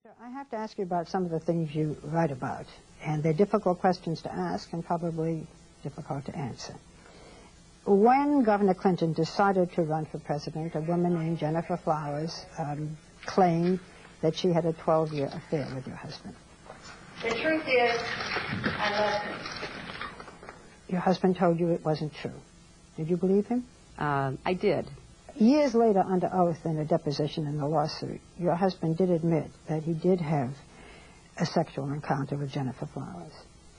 I have to ask you about some of the things you write about, and they're difficult questions to ask and probably difficult to answer. When Governor Clinton decided to run for president, a woman named Jennifer Flowers claimed that she had a 12-year affair with your husband. The truth is, I love him. Your husband told you it wasn't true. Did you believe him? I did. Years later, under oath in a deposition in the lawsuit, your husband did admit that he did have a sexual encounter with Jennifer Flowers.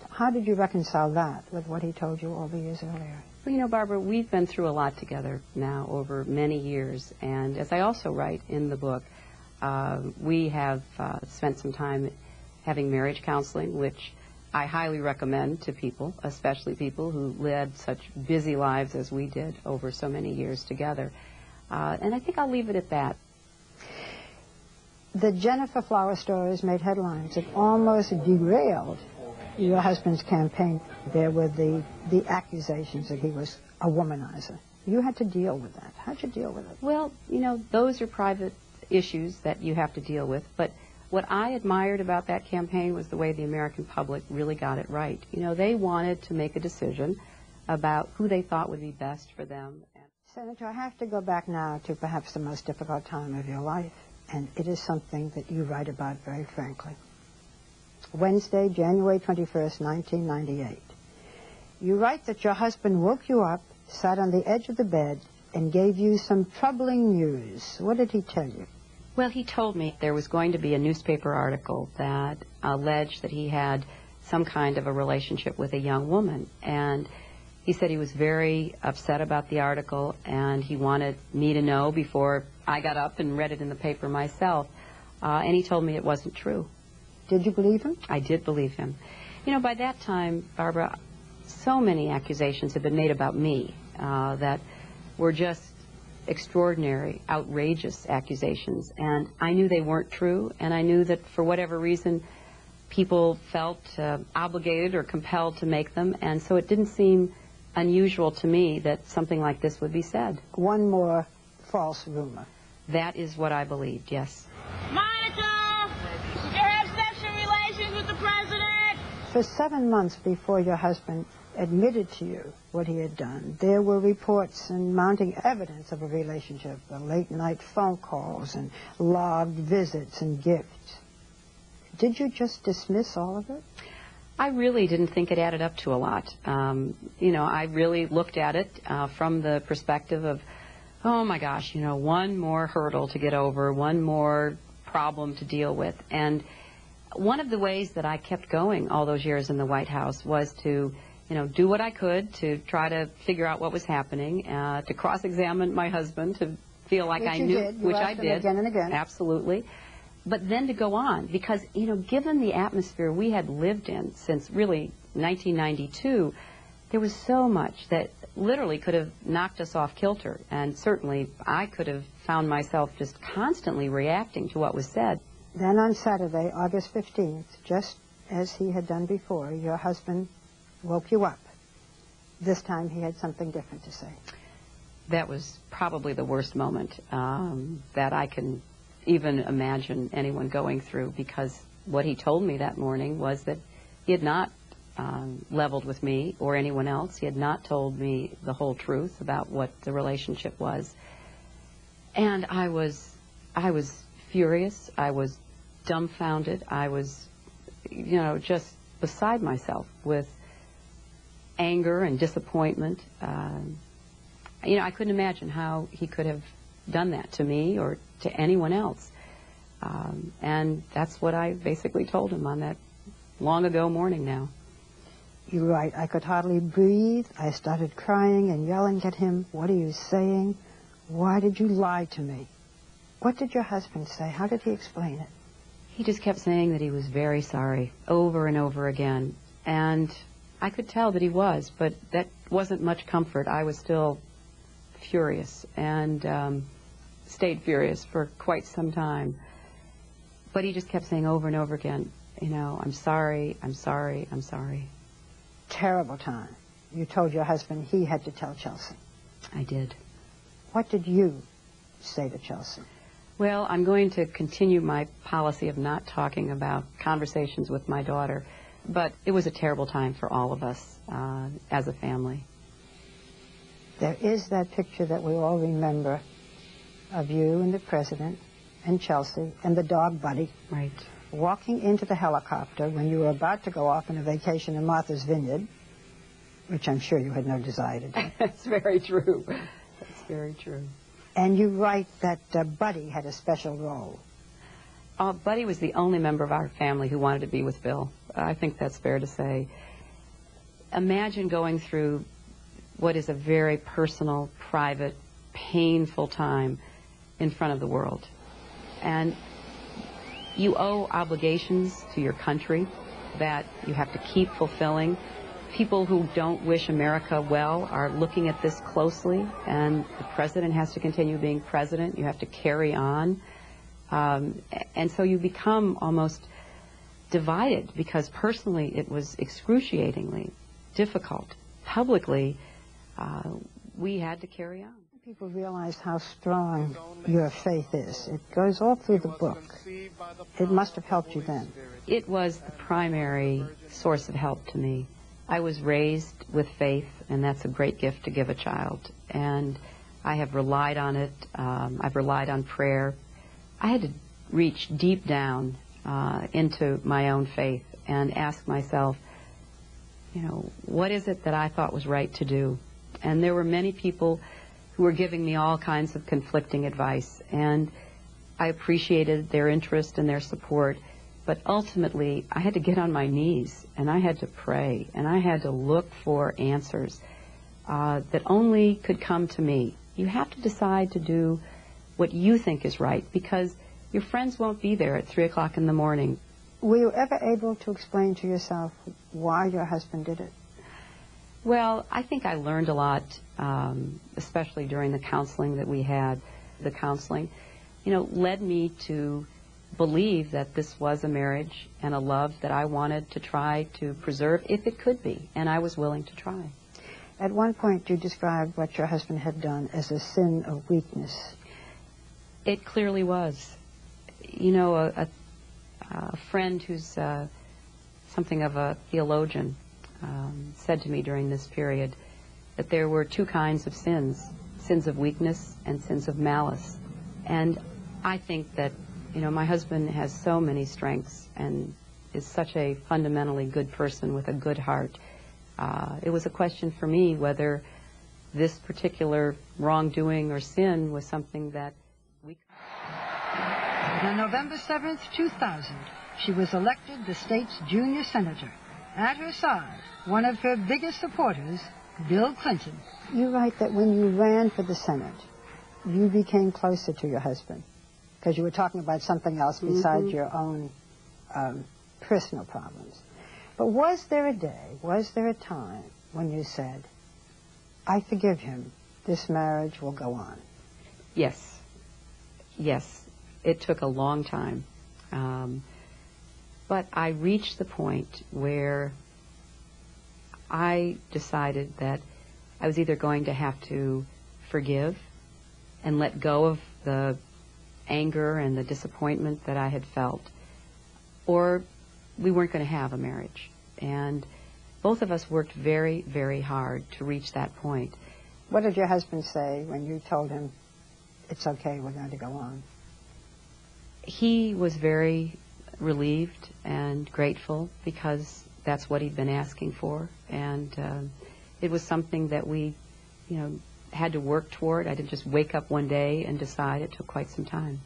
How did you reconcile that with what he told you all the years earlier? Well, you know, Barbara, we've been through a lot together now over many years, and as I also write in the book, we have spent some time having marriage counseling, which I highly recommend to people, especially people who led such busy lives as we did over so many years together. And I think I'll leave it at that. The Jennifer Flowers stories made headlines. It almost derailed your husband's campaign. There were the accusations that he was a womanizer. You had to deal with that. How'd you deal with it? Well, you know, those are private issues that you have to deal with. But what I admired about that campaign was the way the American public really got it right. You know, they wanted to make a decision about who they thought would be best for them. Senator, I have to go back now to perhaps the most difficult time of your life, and it is something that you write about very frankly. Wednesday, January 21st, 1998. You write that your husband woke you up, sat on the edge of the bed, and gave you some troubling news. What did he tell you? Well, he told me there was going to be a newspaper article that alleged that he had some kind of a relationship with a young woman, and he said he was very upset about the article, and he wanted me to know before I got up and read it in the paper myself, and he told me it wasn't true. Did you believe him? I did believe him. You know, by that time, Barbara, so many accusations had been made about me that were just extraordinary, outrageous accusations, and I knew they weren't true, and I knew that for whatever reason people felt obligated or compelled to make them, and so it didn't seem unusual to me that something like this would be said. One more false rumor. That is what I believed, yes. Monica! Did you have sexual relations with the president? For 7 months before your husband admitted to you what he had done, there were reports and mounting evidence of a relationship, the late-night phone calls and logged visits and gifts. Did you just dismiss all of it? I really didn't think it added up to a lot. You know, I really looked at it from the perspective of, oh my gosh, you know, one more hurdle to get over, one more problem to deal with. And one of the ways that I kept going all those years in the White House was to, you know, do what I could to try to figure out what was happening, to cross-examine my husband, to feel like I knew, which I did, again and again. Absolutely. But then to go on, because, you know, given the atmosphere we had lived in since really 1992, there was so much that literally could have knocked us off kilter, and certainly I could have found myself just constantly reacting to what was said. Then on Saturday, August 15th, just as he had done before, your husband woke you up. This time he had something different to say. That was probably the worst moment that I can even imagine anyone going through, because what he told me that morning was that he had not leveled with me or anyone else. He had not told me the whole truth about what the relationship was. And I was furious. I was dumbfounded. I was, you know, just beside myself with anger and disappointment. You know, I couldn't imagine how he could have done that to me or to anyone else. And that's what I basically told him on that long ago morning now. You write, I could hardly breathe. I started crying and yelling at him. What are you saying? Why did you lie to me? What did your husband say? How did he explain it? He just kept saying that he was very sorry over and over again. And I could tell that he was, but that wasn't much comfort. I was still furious and stayed furious for quite some time. But he just kept saying over and over again, you know, I'm sorry, I'm sorry, I'm sorry. Terrible time. You told your husband he had to tell Chelsea. I did. What did you say to Chelsea? Well, I'm going to continue my policy of not talking about conversations with my daughter, but it was a terrible time for all of us as a family. There is that picture that we all remember of you and the president and Chelsea and the dog Buddy. Right. Walking into the helicopter when you were about to go off on a vacation in Martha's Vineyard, which I'm sure you had no desire to do. That's very true. That's very true. And you write that Buddy had a special role. Buddy was the only member of our family who wanted to be with Bill. I think that's fair to say. Imagine going through what is a very personal, private, painful time in front of the world. And you owe obligations to your country that you have to keep fulfilling. People who don't wish America well are looking at this closely, and the president has to continue being president. You have to carry on. And so you become almost divided, because personally it was excruciatingly difficult. Publicly, we had to carry on. People realize how strong your faith is. It goes all through the book. It must have helped you then. It was the primary source of help to me. I was raised with faith, and that's a great gift to give a child. And I have relied on it. I've relied on prayer. I had to reach deep down into my own faith and ask myself, you know, what is it that I thought was right to do? And there were many people who were giving me all kinds of conflicting advice, and I appreciated their interest and their support. But ultimately, I had to get on my knees, and I had to pray, and I had to look for answers that only could come to me. You have to decide to do what you think is right, because your friends won't be there at 3 o'clock in the morning. Were you ever able to explain to yourself why your husband did it? Well, I think I learned a lot, especially during the counseling that we had. The counseling, you know, led me to believe that this was a marriage and a love that I wanted to try to preserve if it could be, and I was willing to try. At one point, you described what your husband had done as a sin of weakness. It clearly was. You know, a friend who's something of a theologian said to me during this period that there were two kinds of sins, sins of weakness and sins of malice. And I think that, you know, my husband has so many strengths and is such a fundamentally good person with a good heart. It was a question for me whether this particular wrongdoing or sin was something that we... On November 7th, 2000, she was elected the state's junior senator. At her side, one of her biggest supporters, Bill Clinton. You write that when you ran for the Senate, you became closer to your husband, because you were talking about something else besides your own personal problems. But was there a day, was there a time when you said, I forgive him, this marriage will go on? Yes. Yes. It took a long time. But I reached the point where I decided that I was either going to have to forgive and let go of the anger and the disappointment that I had felt, or we weren't going to have a marriage. And both of us worked very, very hard to reach that point. What did your husband say when you told him, it's okay, we're going to go on? He was very relieved and grateful, because that's what he'd been asking for. And it was something that we, you know, had to work toward. I didn't just wake up one day and decide. It took quite some time.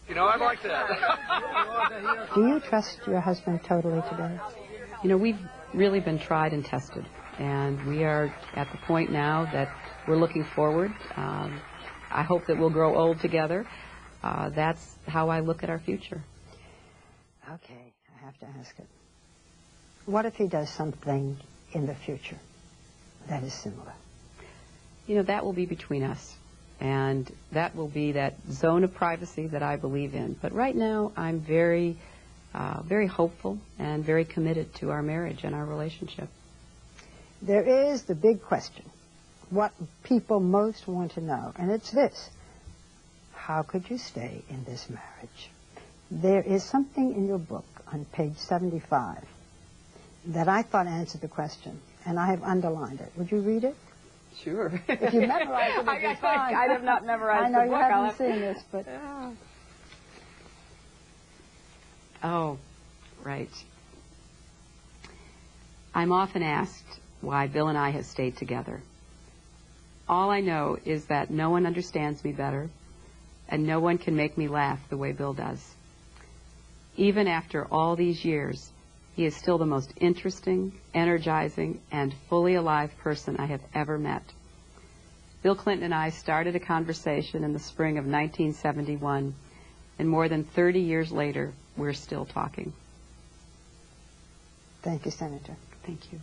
You know, I like that. Do you trust your husband totally today? You know, we've really been tried and tested, and we are at the point now that we're looking forward. I hope that we'll grow old together. That's how I look at our future. Okay, I have to ask it. What if he does something in the future that is similar? You know, that will be between us, and that will be that zone of privacy that I believe in. But right now, I'm very, very hopeful and very committed to our marriage and our relationship. There is the big question, what people most want to know, and it's this. how could you stay in this marriage? There is something in your book on page 75 that I thought answered the question, and I have underlined it. Would you read it? Sure. If you memorize it, it'd be fine. I have not memorized I know the book. you haven't seen this, but... Oh, right. I'm often asked why Bill and I have stayed together. All I know is that no one understands me better, and no one can make me laugh the way Bill does. Even after all these years, he is still the most interesting, energizing, and fully alive person I have ever met. Bill Clinton and I started a conversation in the spring of 1971, and more than 30 years later, we're still talking. Thank you, Senator. Thank you.